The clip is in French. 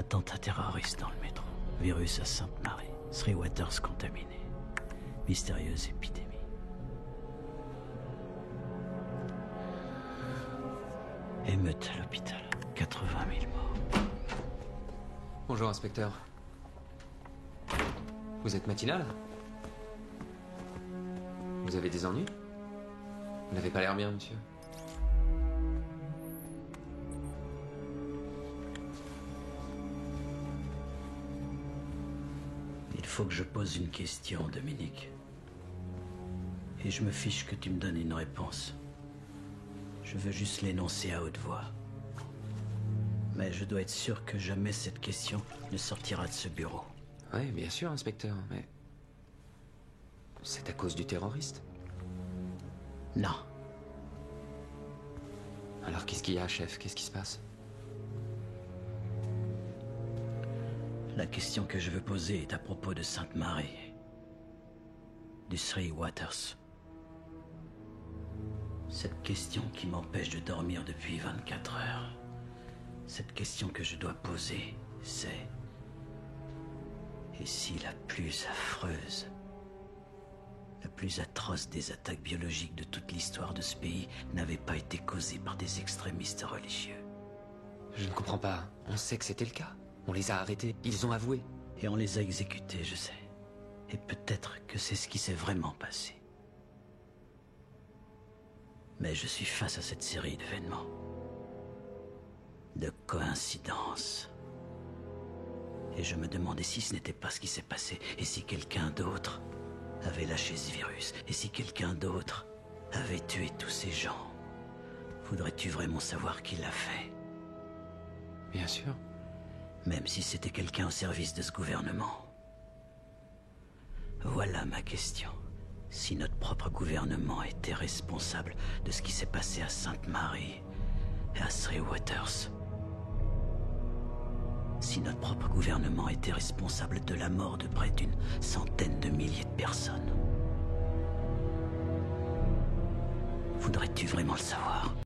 Attentat terroriste dans le métro. Virus à Sainte-Marie. Three Waters contaminé. Mystérieuse épidémie. Émeute à l'hôpital. 80 000 morts. Bonjour, inspecteur. Vous êtes matinal? Vous avez des ennuis? Vous n'avez pas l'air bien, monsieur. Il faut que je pose une question, Dominique. Et je me fiche que tu me donnes une réponse. Je veux juste l'énoncer à haute voix. Mais je dois être sûr que jamais cette question ne sortira de ce bureau. Oui, bien sûr, inspecteur, mais... c'est à cause du terroriste? Non. Alors qu'est-ce qu'il y a, chef? Qu'est-ce qui se passe? La question que je veux poser est à propos de Sainte-Marie. Du Three Waters. Cette question qui m'empêche de dormir depuis 24 heures. Cette question que je dois poser, c'est... Et si la plus affreuse, la plus atroce des attaques biologiques de toute l'histoire de ce pays n'avait pas été causée par des extrémistes religieux? Je ne comprends pas. On sait que c'était le cas. On les a arrêtés. Ils ont avoué. Et on les a exécutés, je sais. Et peut-être que c'est ce qui s'est vraiment passé. Mais je suis face à cette série d'événements. De coïncidences. Et je me demandais si ce n'était pas ce qui s'est passé. Et si quelqu'un d'autre avait lâché ce virus. Et si quelqu'un d'autre avait tué tous ces gens. Voudrais-tu vraiment savoir qui l'a fait? Bien sûr. Même si c'était quelqu'un au service de ce gouvernement. Voilà ma question. Si notre propre gouvernement était responsable de ce qui s'est passé à Sainte-Marie et à Three Waters. Si notre propre gouvernement était responsable de la mort de près d'une centaine de milliers de personnes. Voudrais-tu vraiment le savoir ?